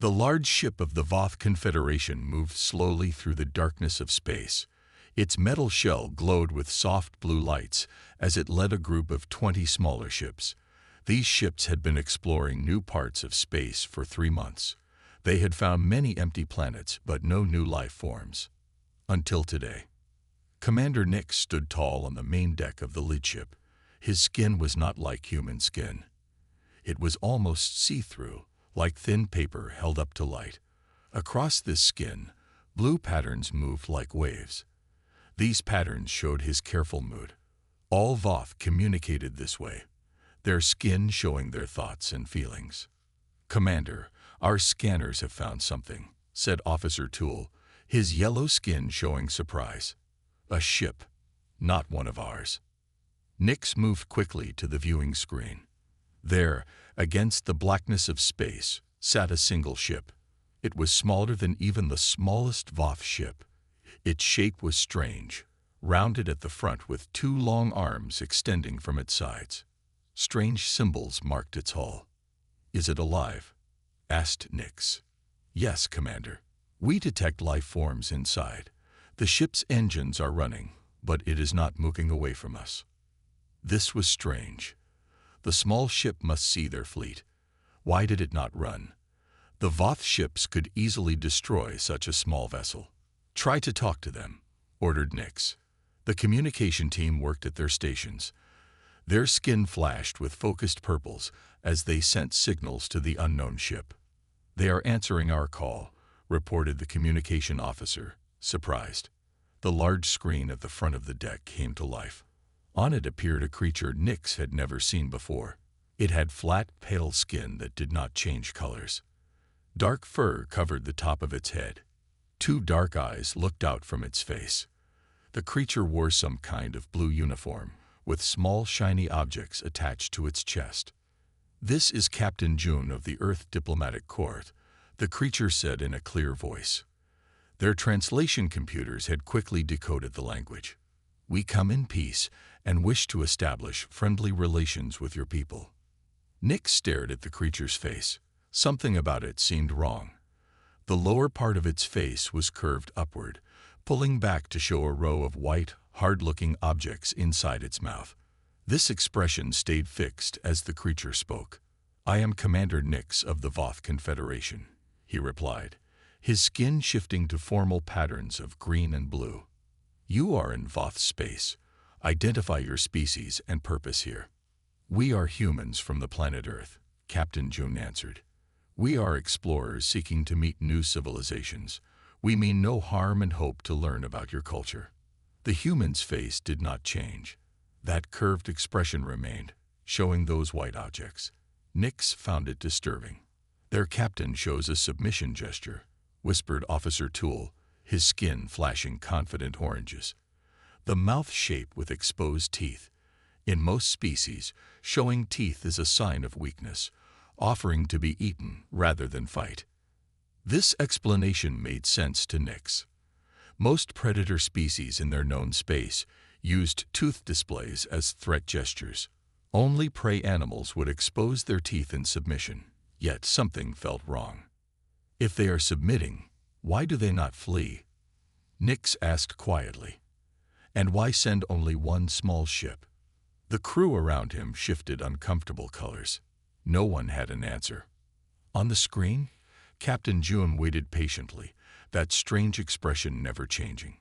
The large ship of the Voth Confederation moved slowly through the darkness of space. Its metal shell glowed with soft blue lights as it led a group of 20 smaller ships. These ships had been exploring new parts of space for 3 months. They had found many empty planets, but no new life forms. Until today. Commander Nix stood tall on the main deck of the lead ship. His skin was not like human skin. It was almost see-through, like thin paper held up to light. Across this skin, blue patterns moved like waves. These patterns showed his careful mood. All Voth communicated this way, their skin showing their thoughts and feelings. "Commander, our scanners have found something," said Officer Toole, his yellow skin showing surprise. "A ship, not one of ours." Nix moved quickly to the viewing screen. There, against the blackness of space, sat a single ship. It was smaller than even the smallest Voth ship. Its shape was strange, rounded at the front with 2 long arms extending from its sides. Strange symbols marked its hull. "Is it alive?" asked Nix. "Yes, Commander. We detect life forms inside. The ship's engines are running, but it is not moving away from us." This was strange. The small ship must see their fleet. Why did it not run? The Voth ships could easily destroy such a small vessel. "Try to talk to them," ordered Nix. The communication team worked at their stations. Their skin flashed with focused purples as they sent signals to the unknown ship. "They are answering our call," reported the communication officer, surprised. The large screen at the front of the deck came to life. On it appeared a creature Nix had never seen before. It had flat, pale skin that did not change colors. Dark fur covered the top of its head. 2 dark eyes looked out from its face. The creature wore some kind of blue uniform, with small shiny objects attached to its chest. "This is Captain June of the Earth Diplomatic Corps," the creature said in a clear voice. Their translation computers had quickly decoded the language. "We come in peace and wish to establish friendly relations with your people." Nix stared at the creature's face. Something about it seemed wrong. The lower part of its face was curved upward, pulling back to show a row of white, hard-looking objects inside its mouth. This expression stayed fixed as the creature spoke. "I am Commander Nix of the Voth Confederation," he replied, his skin shifting to formal patterns of green and blue. "You are in Voth space. Identify your species and purpose here." "We are humans from the planet Earth," Captain June answered. "We are explorers seeking to meet new civilizations. We mean no harm and hope to learn about your culture." The human's face did not change. That curved expression remained, showing those white objects. Nix found it disturbing. "Their captain shows a submission gesture," whispered Officer Toole, his skin flashing confident oranges. The mouth shape with exposed teeth. In most species, showing teeth is a sign of weakness, offering to be eaten rather than fight. This explanation made sense to Nix. Most predator species in their known space used tooth displays as threat gestures. Only prey animals would expose their teeth in submission, yet something felt wrong. "If they are submitting, why do they not flee?" Nix asked quietly. "And why send only one small ship?" The crew around him shifted uncomfortable colors. No one had an answer. On the screen, Captain June waited patiently, that strange expression never changing.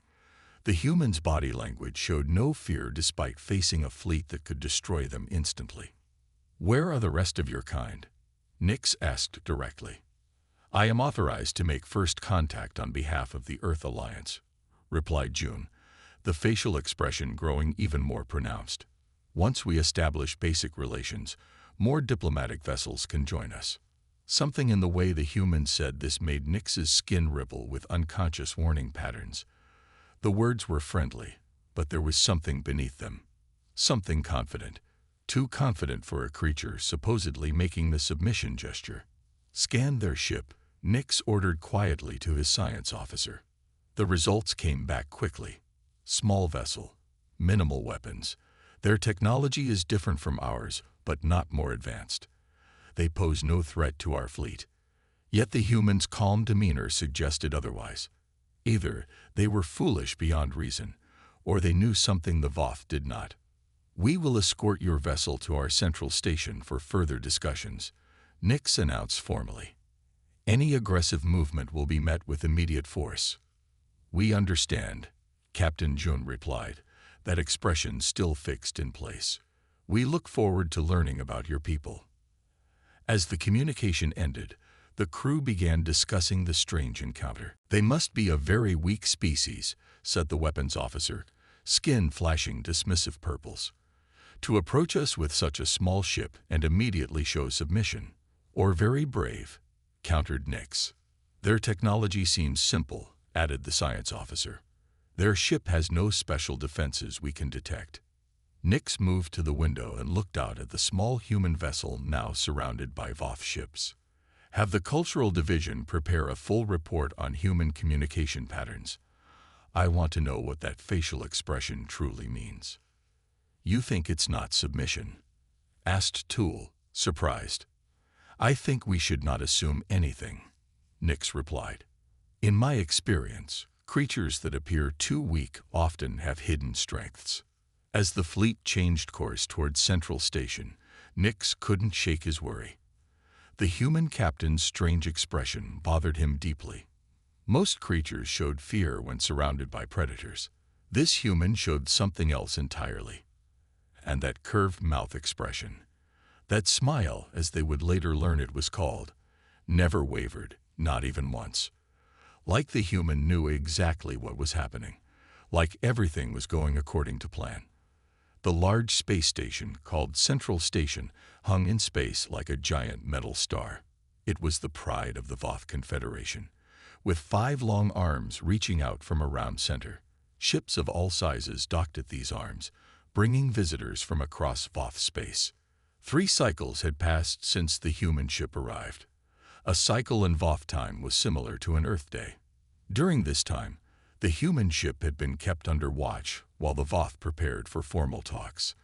The human's body language showed no fear despite facing a fleet that could destroy them instantly. "Where are the rest of your kind?" Nix asked directly. "I am authorized to make first contact on behalf of the Earth Alliance," replied June, the facial expression growing even more pronounced. "Once we establish basic relations, more diplomatic vessels can join us." Something in the way the human said this made Nix's skin ripple with unconscious warning patterns. The words were friendly, but there was something beneath them. Something confident. Too confident for a creature supposedly making the submission gesture. "Scan their ship," Nix ordered quietly to his science officer. The results came back quickly. "Small vessel. Minimal weapons. Their technology is different from ours, but not more advanced. They pose no threat to our fleet. Yet the humans' calm demeanor suggested otherwise. Either they were foolish beyond reason, or they knew something the Voth did not. "We will escort your vessel to our central station for further discussions," Nix announced formally. "Any aggressive movement will be met with immediate force." "We understand," Captain Jun replied, that expression still fixed in place. "We look forward to learning about your people." As the communication ended, the crew began discussing the strange encounter. "They must be a very weak species," said the weapons officer, skin flashing dismissive purples. "To approach us with such a small ship and immediately show submission." "Or very brave," countered Nix. "Their technology seems simple," added the science officer. "Their ship has no special defenses we can detect." Nix moved to the window and looked out at the small human vessel now surrounded by Voth ships. "Have the Cultural Division prepare a full report on human communication patterns. I want to know what that facial expression truly means." "You think it's not submission?" asked Toole, surprised. "I think we should not assume anything," Nix replied. "In my experience, creatures that appear too weak often have hidden strengths." As the fleet changed course towards Central Station, Nix couldn't shake his worry. The human captain's strange expression bothered him deeply. Most creatures showed fear when surrounded by predators. This human showed something else entirely. And that curved mouth expression, that smile, as they would later learn it was called, never wavered, not even once. Like the human knew exactly what was happening, like everything was going according to plan. The large space station, called Central Station, hung in space like a giant metal star. It was the pride of the Voth Confederation, with 5 long arms reaching out from around center. Ships of all sizes docked at these arms, bringing visitors from across Voth space. 3 cycles had passed since the human ship arrived. A cycle in Voth time was similar to an Earth day. During this time, the human ship had been kept under watch while the Voth prepared for formal talks.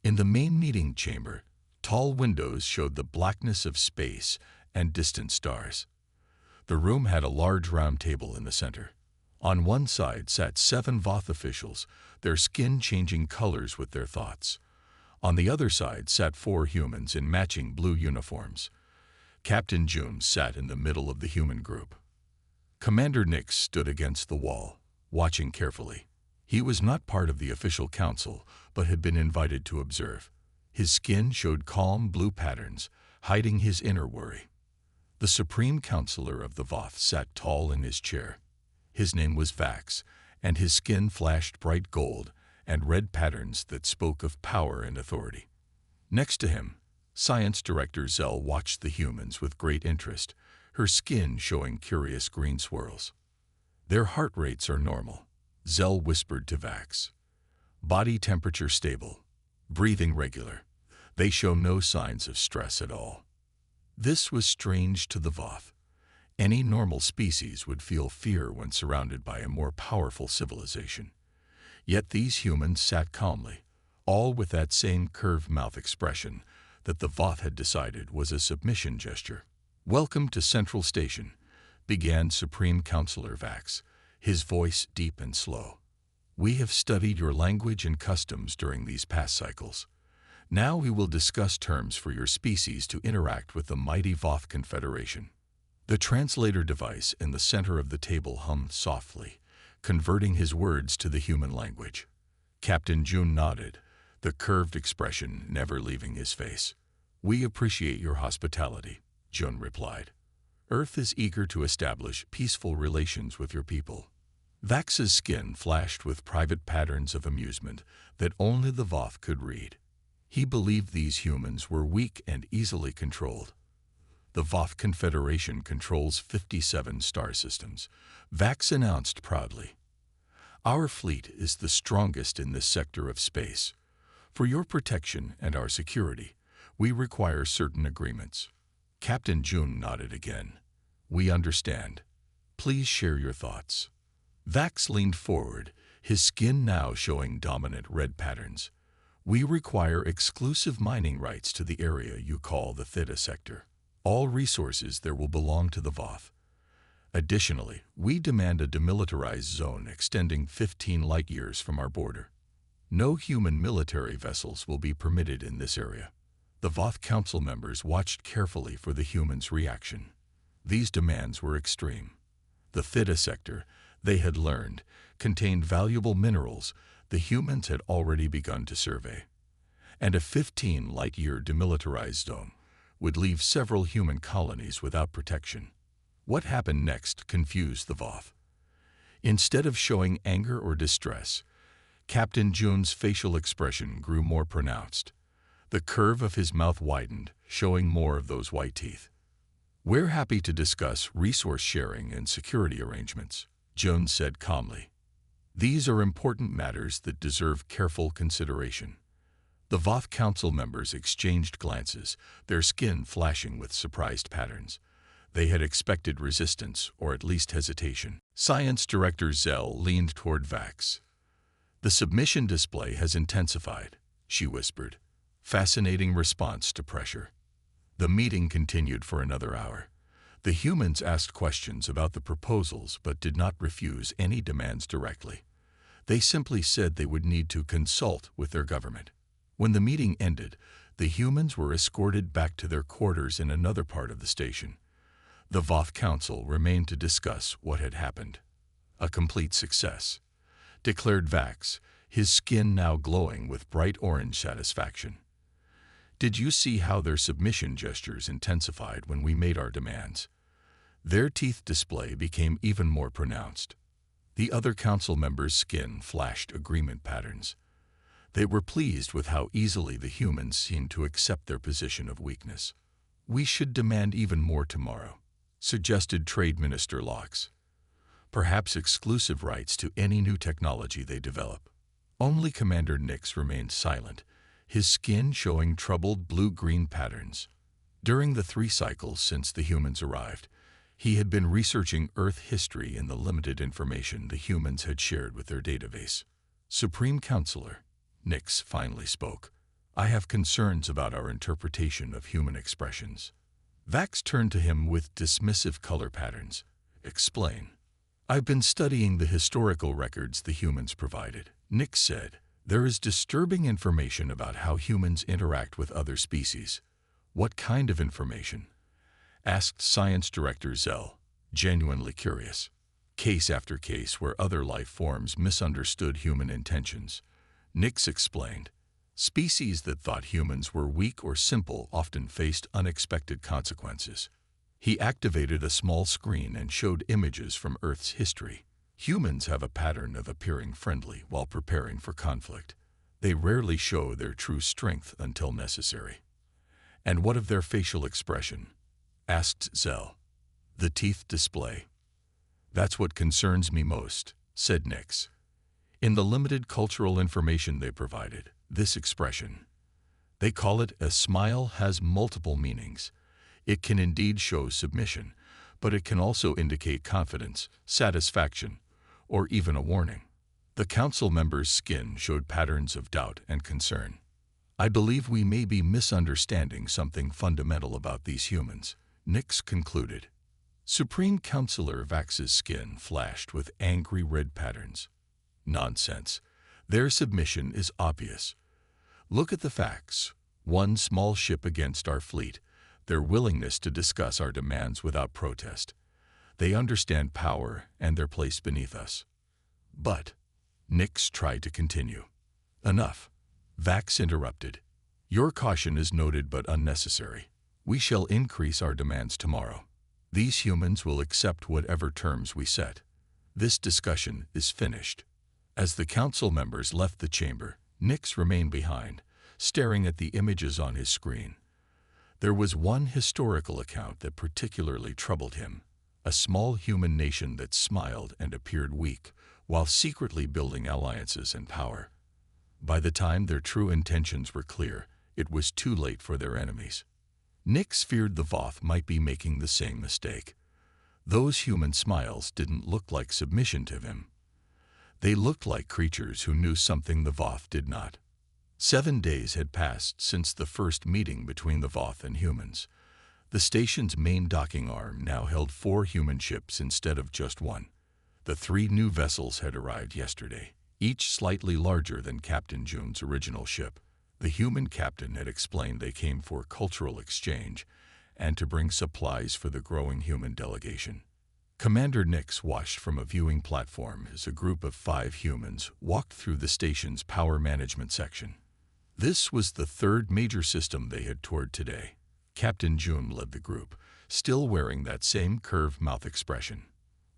In the main meeting chamber, tall windows showed the blackness of space and distant stars. The room had a large round table in the center. On one side sat 7 Voth officials, their skin changing colors with their thoughts. On the other side sat 4 humans in matching blue uniforms. Captain Jun sat in the middle of the human group. Commander Nix stood against the wall, watching carefully. He was not part of the official council, but had been invited to observe. His skin showed calm blue patterns, hiding his inner worry. The Supreme Counselor of the Voth sat tall in his chair. His name was Vax, and his skin flashed bright gold and red patterns that spoke of power and authority. Next to him, Science Director Zell watched the humans with great interest, her skin showing curious green swirls. "Their heart rates are normal," Zell whispered to Vax. "Body temperature stable, breathing regular. They show no signs of stress at all." This was strange to the Voth. Any normal species would feel fear when surrounded by a more powerful civilization. Yet these humans sat calmly, all with that same curved mouth expression that the Voth had decided was a submission gesture. "Welcome to Central Station," began Supreme Counselor Vax, his voice deep and slow. "We have studied your language and customs during these past cycles. Now we will discuss terms for your species to interact with the mighty Voth Confederation." The translator device in the center of the table hummed softly, converting his words to the human language. Captain Jun nodded, the curved expression never leaving his face. "We appreciate your hospitality," Jun replied. "Earth is eager to establish peaceful relations with your people." Vax's skin flashed with private patterns of amusement that only the Voth could read. He believed these humans were weak and easily controlled. "The Voth Confederation controls 57 star systems," Vax announced proudly. "Our fleet is the strongest in this sector of space. For your protection and our security, we require certain agreements." Captain Jun nodded again. "We understand. Please share your thoughts." Vax leaned forward, his skin now showing dominant red patterns. "We require exclusive mining rights to the area you call the Theta Sector. All resources there will belong to the Voth. Additionally, we demand a demilitarized zone extending 15 light-years from our border. No human military vessels will be permitted in this area. The Voth Council members watched carefully for the humans' reaction. These demands were extreme. The Theta sector, they had learned, contained valuable minerals the humans had already begun to survey. And a 15 light-year demilitarized zone would leave several human colonies without protection. What happened next confused the Voth. Instead of showing anger or distress, Captain June's facial expression grew more pronounced. The curve of his mouth widened, showing more of those white teeth. "We're happy to discuss resource sharing and security arrangements," June said calmly. "These are important matters that deserve careful consideration." The Voth Council members exchanged glances, their skin flashing with surprised patterns. They had expected resistance, or at least hesitation. Science Director Zell leaned toward Vax. "The submission display has intensified," she whispered. Fascinating response to pressure. The meeting continued for another hour. The humans asked questions about the proposals but did not refuse any demands directly. They simply said they would need to consult with their government. When the meeting ended, the humans were escorted back to their quarters in another part of the station. The Voth Council remained to discuss what had happened. "A complete success," declared Vax, his skin now glowing with bright orange satisfaction. "Did you see how their submission gestures intensified when we made our demands? Their teeth display became even more pronounced." The other council members' skin flashed agreement patterns. They were pleased with how easily the humans seemed to accept their position of weakness. "We should demand even more tomorrow," suggested Trade Minister Locks. "Perhaps exclusive rights to any new technology they develop." Only Commander Nix remained silent, his skin showing troubled blue-green patterns. During the 3 cycles since the humans arrived, he had been researching Earth history in the limited information the humans had shared with their database. "Supreme Counselor," Nix finally spoke, "I have concerns about our interpretation of human expressions." Vax turned to him with dismissive color patterns. "Explain." "I've been studying the historical records the humans provided," Nix said. "There is disturbing information about how humans interact with other species." "What kind of information?" asked Science Director Zell, genuinely curious. "Case after case where other life forms misunderstood human intentions," Nix explained. "Species that thought humans were weak or simple often faced unexpected consequences." He activated a small screen and showed images from Earth's history. Humans have a pattern of appearing friendly while preparing for conflict. They rarely show their true strength until necessary. "And what of their facial expression?" asked Zell. "The teeth display." "That's what concerns me most," said Nix. "In the limited cultural information they provided, this expression, they call it a smile, has multiple meanings. It can indeed show submission, but it can also indicate confidence, satisfaction, or even a warning." The council members' skin showed patterns of doubt and concern. "I believe we may be misunderstanding something fundamental about these humans," Nix concluded. Supreme Counselor Vax's skin flashed with angry red patterns. "Nonsense. Their submission is obvious. Look at the facts. One small ship against our fleet, their willingness to discuss our demands without protest. They understand power and their place beneath us." "But," Nix tried to continue. "Enough," Vax interrupted. "Your caution is noted but unnecessary. We shall increase our demands tomorrow. These humans will accept whatever terms we set. This discussion is finished." As the council members left the chamber, Nix remained behind, staring at the images on his screen. There was one historical account that particularly troubled him: a small human nation that smiled and appeared weak, while secretly building alliances and power. By the time their true intentions were clear, it was too late for their enemies. Nix feared the Voth might be making the same mistake. Those human smiles didn't look like submission to him. They looked like creatures who knew something the Voth did not. 7 days had passed since the first meeting between the Voth and humans. The station's main docking arm now held 4 human ships instead of just one. The 3 new vessels had arrived yesterday, each slightly larger than Captain June's original ship. The human captain had explained they came for cultural exchange and to bring supplies for the growing human delegation. Commander Nix watched from a viewing platform as a group of 5 humans walked through the station's power management section. This was the 3rd major system they had toured today. Captain June led the group, still wearing that same curved mouth expression.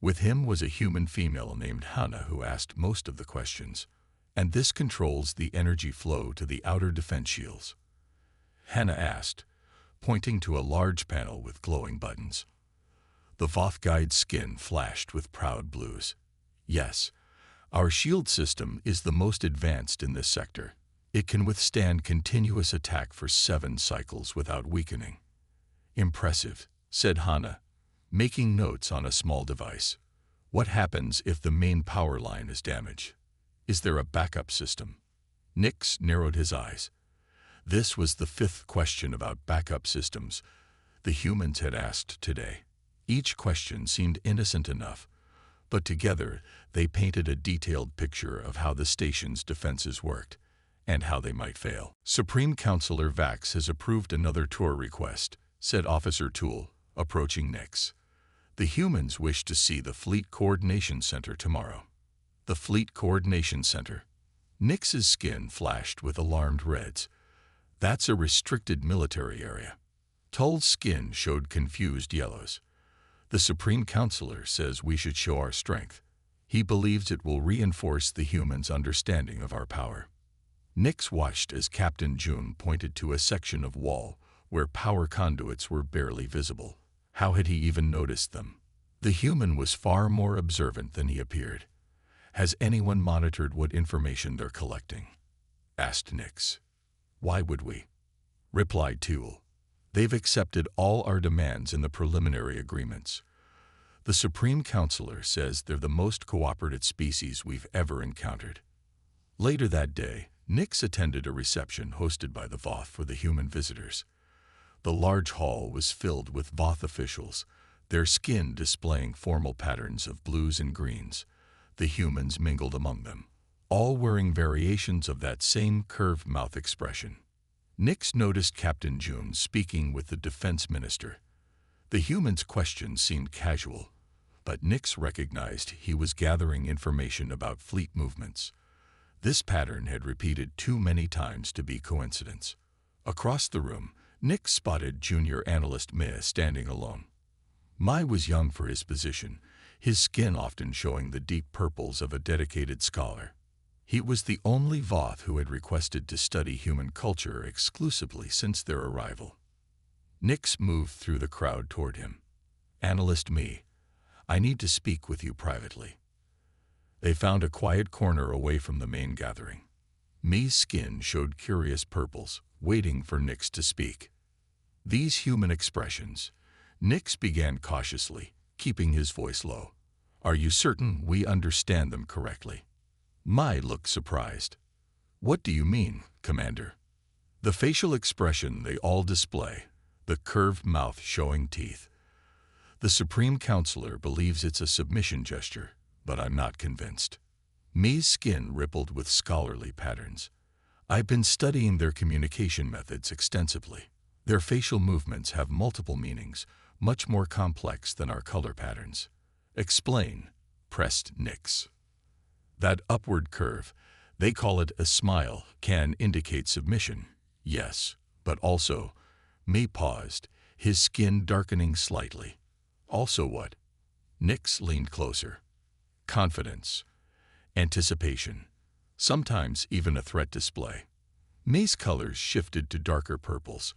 With him was a human female named Hannah who asked most of the questions, and this controls the energy flow to the outer defense shields. Hannah asked, pointing to a large panel with glowing buttons. The Voth guide's skin flashed with proud blues. Yes, our shield system is the most advanced in this sector. It can withstand continuous attack for 7 cycles without weakening. Impressive, said Hannah, making notes on a small device. What happens if the main power line is damaged? Is there a backup system? Nix narrowed his eyes. This was the 5th question about backup systems the humans had asked today. Each question seemed innocent enough, but together they painted a detailed picture of how the station's defenses worked and how they might fail. Supreme Counselor Vax has approved another tour request, said Officer Toole, approaching Nix. The humans wish to see the Fleet Coordination Center tomorrow. The Fleet Coordination Center. Nix's skin flashed with alarmed reds. That's a restricted military area. Tull's skin showed confused yellows. The Supreme Counselor says we should show our strength. He believes it will reinforce the humans' understanding of our power. Nix watched as Captain June pointed to a section of wall where power conduits were barely visible. How had he even noticed them? The human was far more observant than he appeared. Has anyone monitored what information they're collecting? Asked Nix. Why would we? Replied Toole. They've accepted all our demands in the preliminary agreements. The Supreme Counselor says they're the most cooperative species we've ever encountered. Later that day, Nix attended a reception hosted by the Voth for the human visitors. The large hall was filled with Voth officials, their skin displaying formal patterns of blues and greens. The humans mingled among them, all wearing variations of that same curved mouth expression. Nix noticed Captain June speaking with the defense minister. The human's questions seemed casual, but Nix recognized he was gathering information about fleet movements. This pattern had repeated too many times to be coincidence. Across the room, Nix spotted Junior Analyst Meh standing alone. Mai was young for his position, his skin often showing the deep purples of a dedicated scholar. He was the only Voth who had requested to study human culture exclusively since their arrival. Nix moved through the crowd toward him. Analyst Meh, I need to speak with you privately. They found a quiet corner away from the main gathering. Meh's skin showed curious purples, waiting for Nix to speak. These human expressions, Nix began cautiously, keeping his voice low. Are you certain we understand them correctly? Mai looked surprised. What do you mean, Commander? The facial expression they all display, the curved mouth showing teeth. The Supreme Counselor believes it's a submission gesture, but I'm not convinced. Meh's skin rippled with scholarly patterns. I've been studying their communication methods extensively. Their facial movements have multiple meanings, much more complex than our color patterns. Explain, pressed Nix. That upward curve, they call it a smile, can indicate submission, yes, but also, Meh paused, his skin darkening slightly. Also what? Nix leaned closer. Confidence, anticipation, sometimes even a threat display. Meh's colors shifted to darker purples.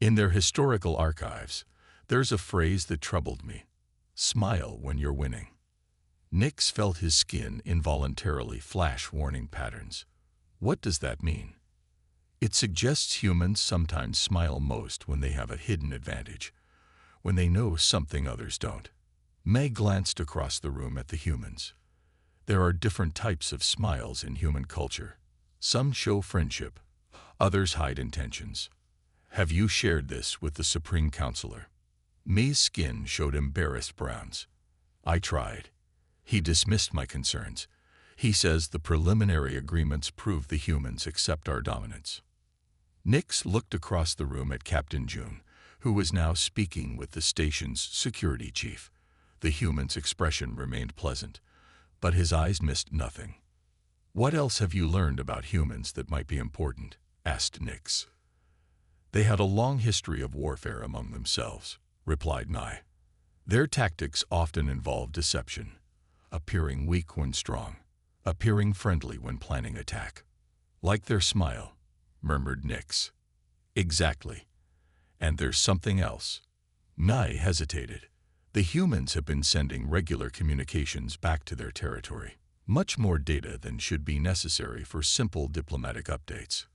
In their historical archives, there's a phrase that troubled me. Smile when you're winning. Nix felt his skin involuntarily flash warning patterns. What does that mean? It suggests humans sometimes smile most when they have a hidden advantage, when they know something others don't. Meh glanced across the room at the humans. There are different types of smiles in human culture. Some show friendship, others hide intentions. Have you shared this with the Supreme Counselor? May's skin showed embarrassed browns. I tried. He dismissed my concerns. He says the preliminary agreements prove the humans accept our dominance. Nix looked across the room at Captain June, who was now speaking with the station's security chief. The human's expression remained pleasant, but his eyes missed nothing. "What else have you learned about humans that might be important?" asked Nix. "They had a long history of warfare among themselves," replied Nye. "Their tactics often involve deception, appearing weak when strong, appearing friendly when planning attack. Like their smile," murmured Nix. "Exactly. And there's something else." Nye hesitated. "The humans have been sending regular communications back to their territory. Much more data than should be necessary for simple diplomatic updates."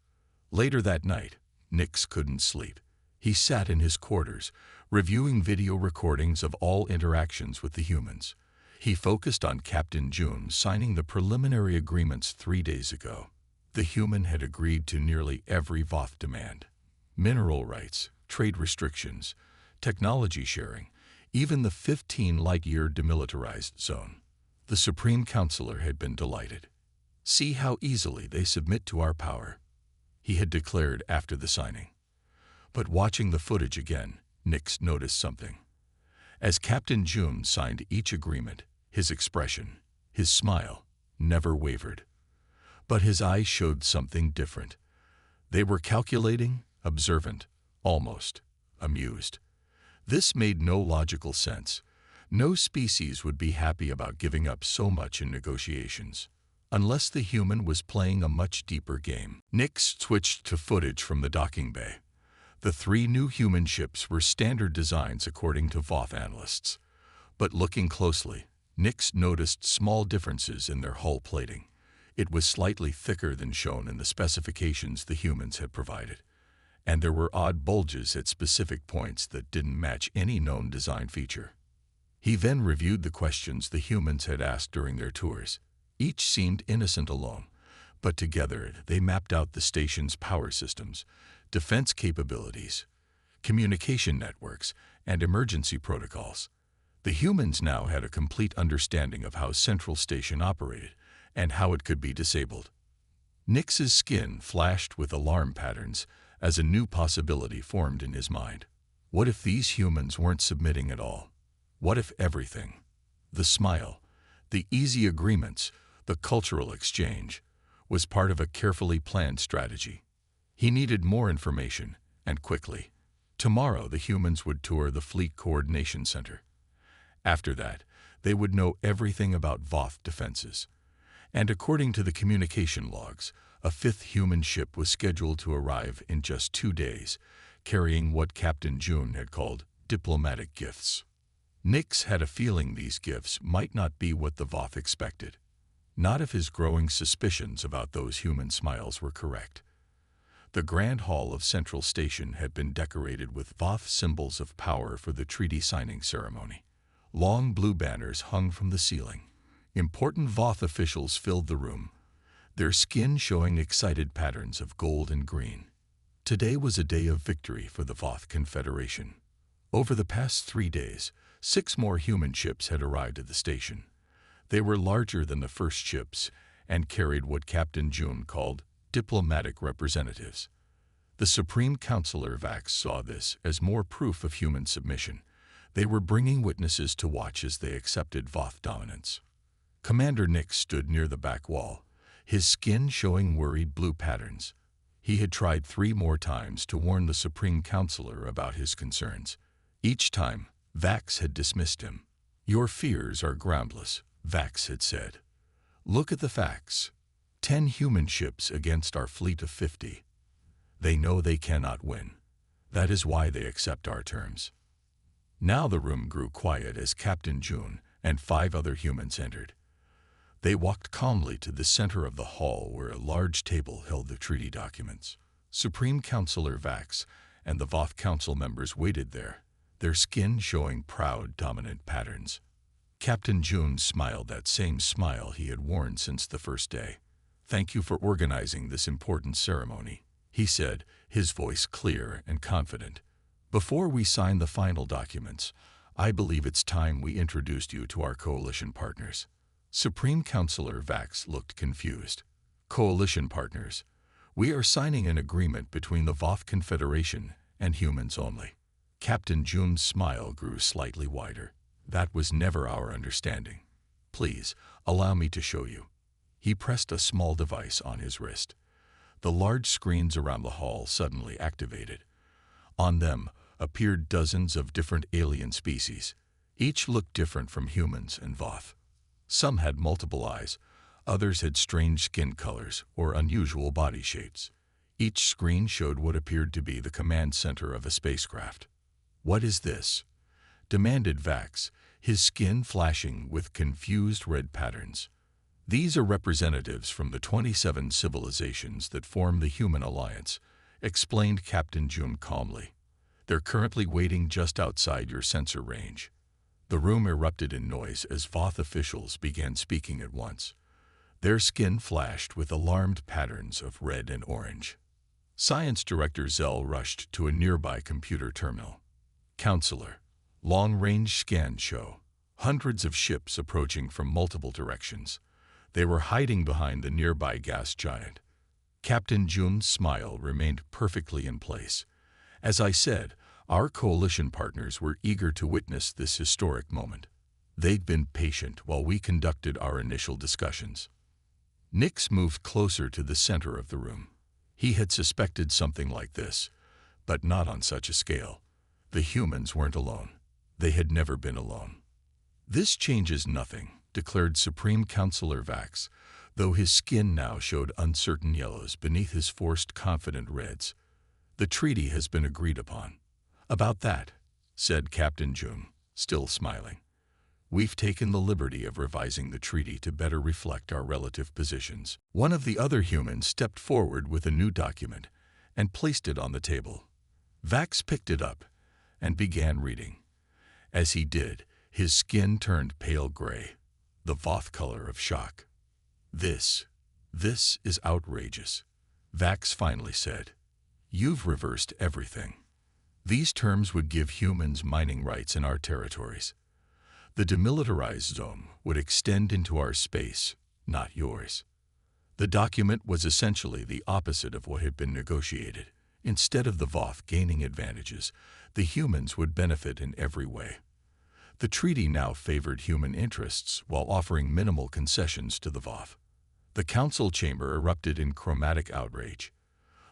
Later that night, Nix couldn't sleep. He sat in his quarters, reviewing video recordings of all interactions with the humans. He focused on Captain June signing the preliminary agreements 3 days ago. The human had agreed to nearly every Voth demand. Mineral rights, trade restrictions, technology sharing, even the 15 light-year demilitarized zone. The Supreme Counselor had been delighted. "See how easily they submit to our power," he had declared after the signing. But watching the footage again, Nix noticed something. As Captain June signed each agreement, his expression, his smile, never wavered. But his eyes showed something different. They were calculating, observant, almost amused. This made no logical sense. No species would be happy about giving up so much in negotiations, unless the human was playing a much deeper game. Nix switched to footage from the docking bay. The 3 new human ships were standard designs according to Voth analysts. But looking closely, Nix noticed small differences in their hull plating. It was slightly thicker than shown in the specifications the humans had provided, and there were odd bulges at specific points that didn't match any known design feature. He then reviewed the questions the humans had asked during their tours. Each seemed innocent alone, but together they mapped out the station's power systems, defense capabilities, communication networks, and emergency protocols. The humans now had a complete understanding of how Central Station operated and how it could be disabled. Nix's skin flashed with alarm patterns as a new possibility formed in his mind. What if these humans weren't submitting at all? What if everything, the smile, the easy agreements, the cultural exchange, was part of a carefully planned strategy? He needed more information, and quickly. Tomorrow the humans would tour the Fleet Coordination Center. After that, they would know everything about Voth defenses. And according to the communication logs, a 5th human ship was scheduled to arrive in just 2 days, carrying what Captain June had called diplomatic gifts. Nix had a feeling these gifts might not be what the Voth expected. Not if his growing suspicions about those human smiles were correct. The Grand Hall of Central Station had been decorated with Voth symbols of power for the treaty signing ceremony. Long blue banners hung from the ceiling. Important Voth officials filled the room, their skin showing excited patterns of gold and green. Today was a day of victory for the Voth Confederation. Over the past 3 days, 6 more human ships had arrived at the station. They were larger than the first ships and carried what Captain June called diplomatic representatives. The Supreme Counselor Vax saw this as more proof of human submission. They were bringing witnesses to watch as they accepted Voth dominance. Commander Nix stood near the back wall, his skin showing worried blue patterns. He had tried 3 more times to warn the Supreme Counselor about his concerns. Each time, Vax had dismissed him. "Your fears are groundless," Vax had said. "Look at the facts. 10 human ships against our fleet of 50. They know they cannot win. That is why they accept our terms." Now the room grew quiet as Captain June and 5 other humans entered. They walked calmly to the center of the hall where a large table held the treaty documents. Supreme Counselor Vax and the Voth Council members waited there, their skin showing proud, dominant patterns. Captain June smiled that same smile he had worn since the first day. "Thank you for organizing this important ceremony," he said, his voice clear and confident. "Before we sign the final documents, I believe it's time we introduced you to our coalition partners." Supreme Counselor Vax looked confused. "Coalition partners? We are signing an agreement between the Voth Confederation and humans only." Captain June's smile grew slightly wider. "That was never our understanding. Please, allow me to show you." He pressed a small device on his wrist. The large screens around the hall suddenly activated. On them appeared dozens of different alien species. Each looked different from humans and Voth. Some had multiple eyes, others had strange skin colors or unusual body shapes. Each screen showed what appeared to be the command center of a spacecraft. "What is this?" demanded Vax, his skin flashing with confused red patterns. "These are representatives from the 27 civilizations that form the Human Alliance," explained Captain June calmly. "They're currently waiting just outside your sensor range." The room erupted in noise as Voth officials began speaking at once. Their skin flashed with alarmed patterns of red and orange. Science Director Zell rushed to a nearby computer terminal. "Counselor, long-range scans show hundreds of ships approaching from multiple directions. They were hiding behind the nearby gas giant." Captain June's smile remained perfectly in place. "As I said, our coalition partners were eager to witness this historic moment. They'd been patient while we conducted our initial discussions." Nix moved closer to the center of the room. He had suspected something like this, but not on such a scale. The humans weren't alone. They had never been alone. "This changes nothing," declared Supreme Counselor Vax, though his skin now showed uncertain yellows beneath his forced confident reds. "The treaty has been agreed upon." "About that," said Captain June, still smiling. "We've taken the liberty of revising the treaty to better reflect our relative positions." One of the other humans stepped forward with a new document and placed it on the table. Vax picked it up and began reading. As he did, his skin turned pale gray, the Voth color of shock. This is outrageous," Vax finally said. "You've reversed everything. These terms would give humans mining rights in our territories. The demilitarized zone would extend into our space, not yours." The document was essentially the opposite of what had been negotiated. Instead of the Voth gaining advantages, the humans would benefit in every way. The treaty now favored human interests while offering minimal concessions to the Voth. The council chamber erupted in chromatic outrage.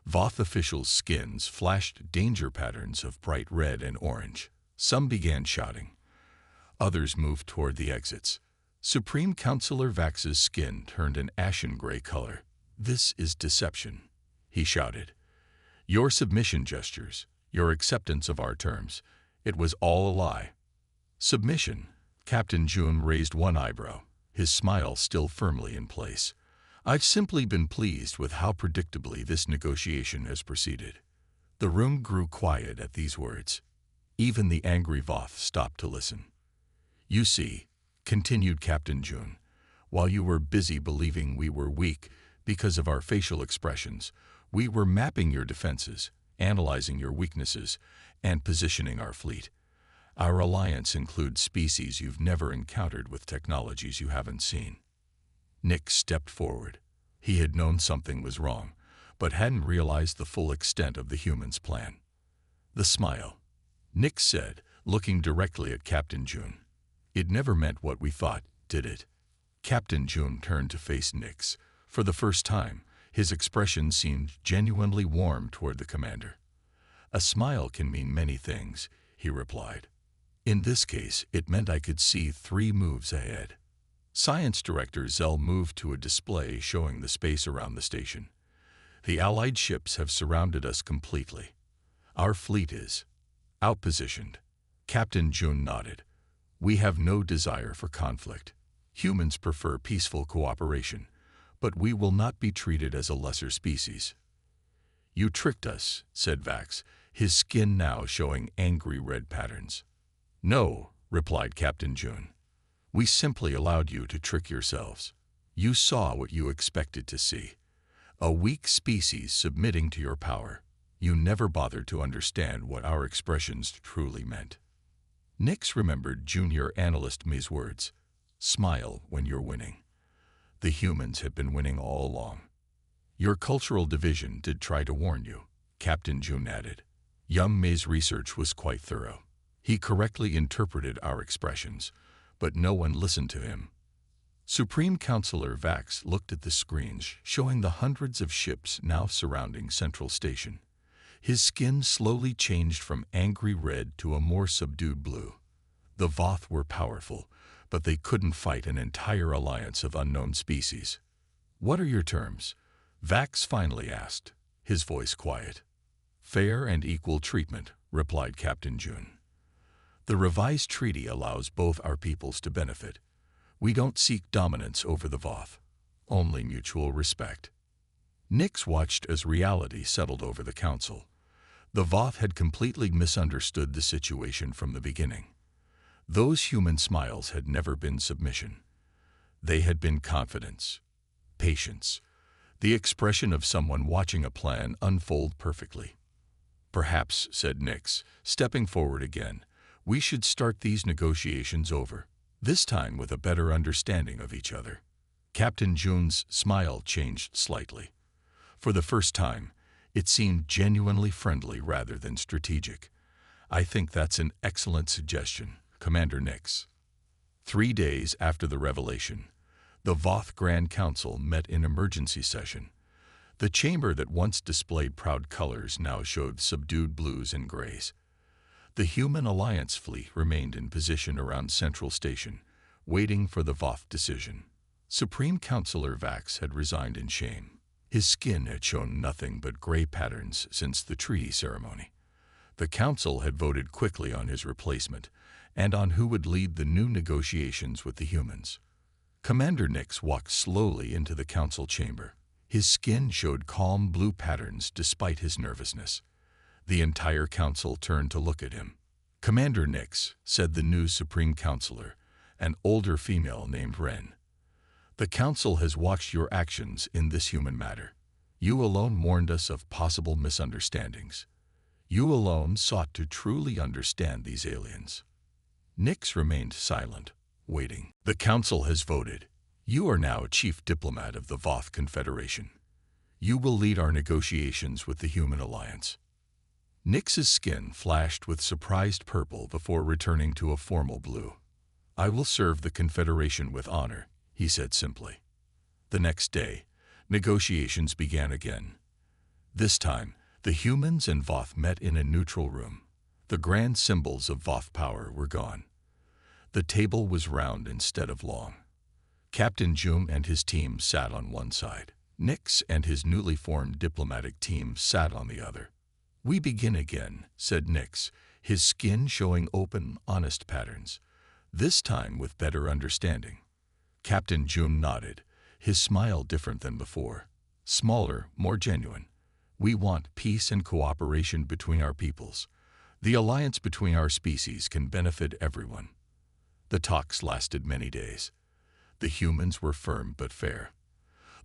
Voth officials' skins flashed danger patterns of bright red and orange. Some began shouting. Others moved toward the exits. Supreme Counselor Vax's skin turned an ashen gray color. "This is deception," he shouted. "Your submission gestures, your acceptance of our terms, it was all a lie." "Submission?" Captain June raised one eyebrow, his smile still firmly in place. "I've simply been pleased with how predictably this negotiation has proceeded." The room grew quiet at these words. Even the angry Voth stopped to listen. "You see," continued Captain June, "while you were busy believing we were weak because of our facial expressions, we were mapping your defenses, analyzing your weaknesses, and positioning our fleet. Our alliance includes species you've never encountered with technologies you haven't seen." Nick stepped forward. He had known something was wrong, but hadn't realized the full extent of the humans' plan. "The smile," Nick said, looking directly at Captain June. "It never meant what we thought, did it?" Captain June turned to face Nix. For the first time, his expression seemed genuinely warm toward the commander. "A smile can mean many things," he replied. "In this case, it meant I could see 3 moves ahead." Science Director Zell moved to a display showing the space around the station. "The Allied ships have surrounded us completely. Our fleet is outpositioned." Captain June nodded. "We have no desire for conflict. Humans prefer peaceful cooperation, but we will not be treated as a lesser species." "You tricked us," said Vax, his skin now showing angry red patterns. "No," replied Captain June. "We simply allowed you to trick yourselves. You saw what you expected to see. A weak species submitting to your power. You never bothered to understand what our expressions truly meant. Nix remembered junior analyst May's words. Smile when you're winning. The humans have been winning all along. Your cultural division did try to warn you, Captain June added. Young May's research was quite thorough. He correctly interpreted our expressions, but no one listened to him. Supreme Counselor Vax looked at the screens showing the hundreds of ships now surrounding Central Station. His skin slowly changed from angry red to a more subdued blue. The Voth were powerful, but they couldn't fight an entire alliance of unknown species. What are your terms? Vax finally asked, his voice quiet. Fair and equal treatment, replied Captain June. The revised treaty allows both our peoples to benefit. We don't seek dominance over the Voth, only mutual respect. Nix watched as reality settled over the council. The Voth had completely misunderstood the situation from the beginning. Those human smiles had never been submission. They had been confidence, patience, the expression of someone watching a plan unfold perfectly. Perhaps, said Nix, stepping forward again, we should start these negotiations over, this time with a better understanding of each other. Captain June's smile changed slightly. For the first time, it seemed genuinely friendly rather than strategic. I think that's an excellent suggestion, Commander Nix. 3 days after the revelation, the Voth Grand Council met in emergency session. The chamber that once displayed proud colors now showed subdued blues and grays. The Human Alliance fleet remained in position around Central Station, waiting for the Voth decision. Supreme Counselor Vax had resigned in shame. His skin had shown nothing but gray patterns since the treaty ceremony. The council had voted quickly on his replacement and on who would lead the new negotiations with the humans. Commander Nix walked slowly into the council chamber. His skin showed calm blue patterns despite his nervousness. The entire council turned to look at him. Commander Nix, said the new Supreme Counselor, an older female named Ren. The council has watched your actions in this human matter. You alone warned us of possible misunderstandings. You alone sought to truly understand these aliens. Nix remained silent, waiting. The council has voted. You are now chief diplomat of the Voth Confederation. You will lead our negotiations with the Human Alliance. Nix's skin flashed with surprised purple before returning to a formal blue. I will serve the Confederation with honor, he said simply. The next day, negotiations began again. This time, the humans and Voth met in a neutral room. The grand symbols of Voth power were gone. The table was round instead of long. Captain June and his team sat on one side. Nix and his newly formed diplomatic team sat on the other. We begin again, said Nix, his skin showing open, honest patterns, this time with better understanding. Captain June nodded, his smile different than before, smaller, more genuine. We want peace and cooperation between our peoples. The alliance between our species can benefit everyone. The talks lasted many days. The humans were firm but fair.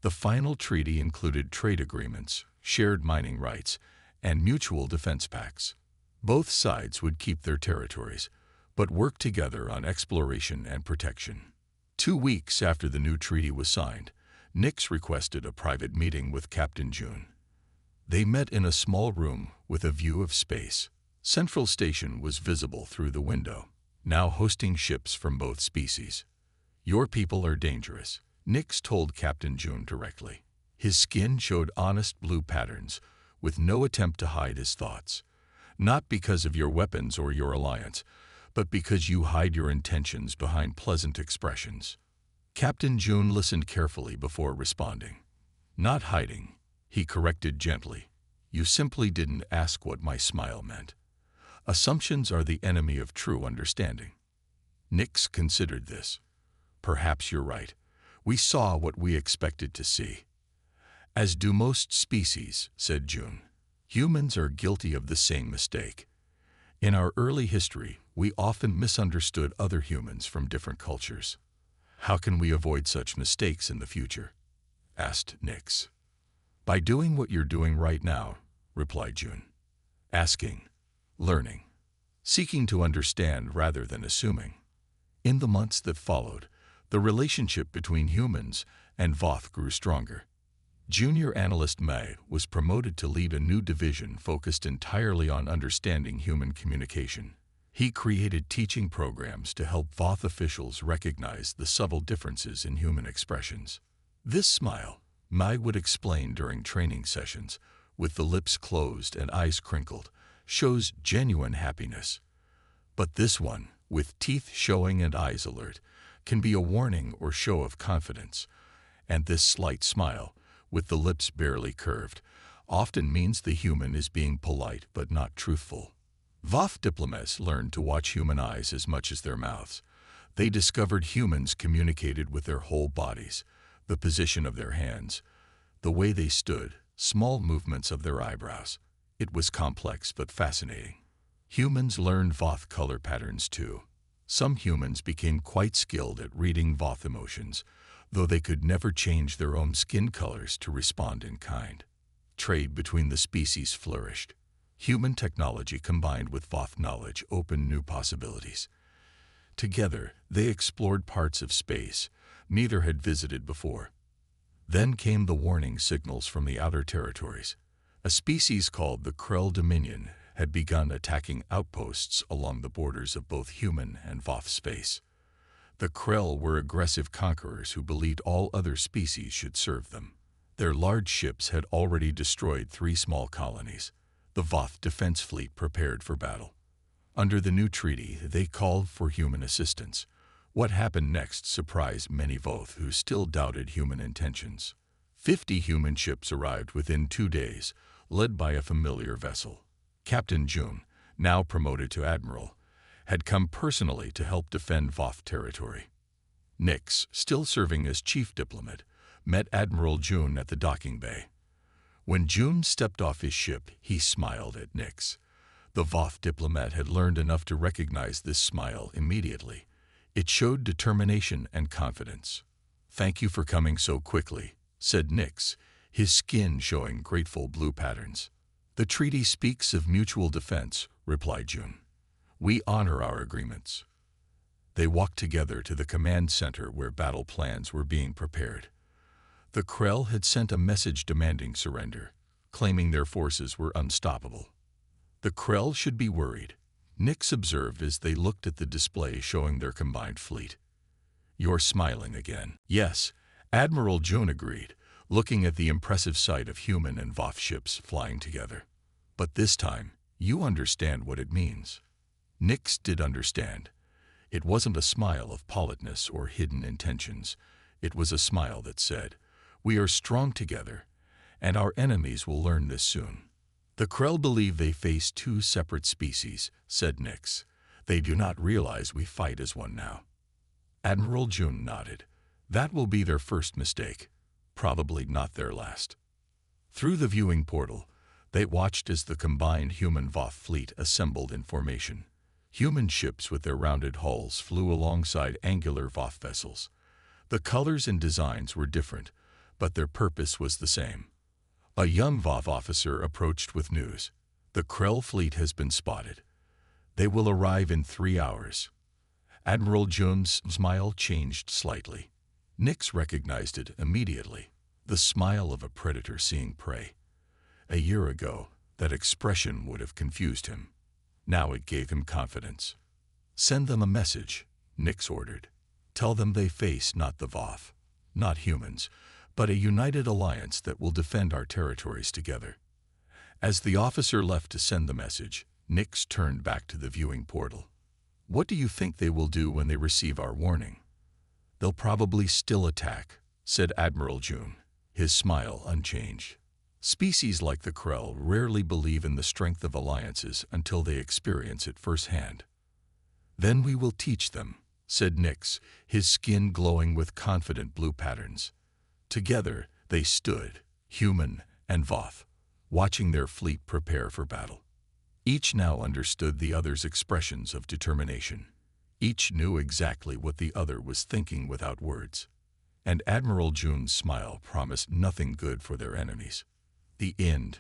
The final treaty included trade agreements, shared mining rights, and mutual defense pacts. Both sides would keep their territories, but work together on exploration and protection. 2 weeks after the new treaty was signed, Nix requested a private meeting with Captain June. They met in a small room with a view of space. Central Station was visible through the window, now hosting ships from both species. Your people are dangerous, Nix told Captain June directly. His skin showed honest blue patterns, with no attempt to hide his thoughts. Not because of your weapons or your alliance, but because you hide your intentions behind pleasant expressions. Captain June listened carefully before responding. Not hiding, he corrected gently. You simply didn't ask what my smile meant. Assumptions are the enemy of true understanding. Nix considered this. Perhaps you're right. We saw what we expected to see. As do most species, said June. Humans are guilty of the same mistake. In our early history, we often misunderstood other humans from different cultures. How can we avoid such mistakes in the future? Asked Nix. By doing what you're doing right now, replied June. Asking, learning, seeking to understand rather than assuming. In the months that followed, the relationship between humans and Voth grew stronger. Junior Analyst May was promoted to lead a new division focused entirely on understanding human communication. He created teaching programs to help Voth officials recognize the subtle differences in human expressions. This smile, Mai would explain during training sessions, with the lips closed and eyes crinkled, shows genuine happiness. But this one, with teeth showing and eyes alert, can be a warning or show of confidence. And this slight smile, with the lips barely curved, often means the human is being polite but not truthful. Voth diplomats learned to watch human eyes as much as their mouths. They discovered humans communicated with their whole bodies, the position of their hands, the way they stood, small movements of their eyebrows. It was complex but fascinating. Humans learned Voth color patterns too. Some humans became quite skilled at reading Voth emotions, though they could never change their own skin colors to respond in kind. Trade between the species flourished. Human technology combined with Voth knowledge opened new possibilities. Together, they explored parts of space neither had visited before. Then came the warning signals from the outer territories. A species called the Krell Dominion had begun attacking outposts along the borders of both human and Voth space. The Krell were aggressive conquerors who believed all other species should serve them. Their large ships had already destroyed 3 small colonies. The Voth defense fleet prepared for battle. Under the new treaty, they called for human assistance. What happened next surprised many Voth who still doubted human intentions. 50 human ships arrived within 2 days, led by a familiar vessel. Captain June, now promoted to admiral, had come personally to help defend Voth territory. Nix, still serving as chief diplomat, met Admiral June at the docking bay. When June stepped off his ship, he smiled at Nix. The Voth diplomat had learned enough to recognize this smile immediately. It showed determination and confidence. "Thank you for coming so quickly," said Nix, his skin showing grateful blue patterns. "The treaty speaks of mutual defense," replied June. "We honor our agreements." They walked together to the command center where battle plans were being prepared. The Krell had sent a message demanding surrender, claiming their forces were unstoppable. The Krell should be worried, Nix observed as they looked at the display showing their combined fleet. "You're smiling again." "Yes," Admiral June agreed, looking at the impressive sight of human and Voth ships flying together. "But this time, you understand what it means." Nix did understand. It wasn't a smile of politeness or hidden intentions. It was a smile that said, "We are strong together, and our enemies will learn this soon." "The Krell believe they face 2 separate species," said Nix. "They do not realize we fight as one now." Admiral June nodded. "That will be their first mistake, probably not their last." Through the viewing portal, they watched as the combined human-Voth fleet assembled in formation. Human ships with their rounded hulls flew alongside angular Voth vessels. The colors and designs were different, but their purpose was the same. A young Voth officer approached with news. "The Krell fleet has been spotted. They will arrive in 3 hours." Admiral June's smile changed slightly. Nix recognized it immediately, the smile of a predator seeing prey. A year ago, that expression would have confused him. Now it gave him confidence. "Send them a message," Nix ordered. "Tell them they face not the Voth, not humans, but a united alliance that will defend our territories together." As the officer left to send the message, Nix turned back to the viewing portal. "What do you think they will do when they receive our warning?" "They'll probably still attack," said Admiral June, his smile unchanged. "Species like the Krell rarely believe in the strength of alliances until they experience it firsthand." "Then we will teach them," said Nix, his skin glowing with confident blue patterns. Together, they stood, human and Voth, watching their fleet prepare for battle. Each now understood the other's expressions of determination. Each knew exactly what the other was thinking without words. And Admiral June's smile promised nothing good for their enemies. The end.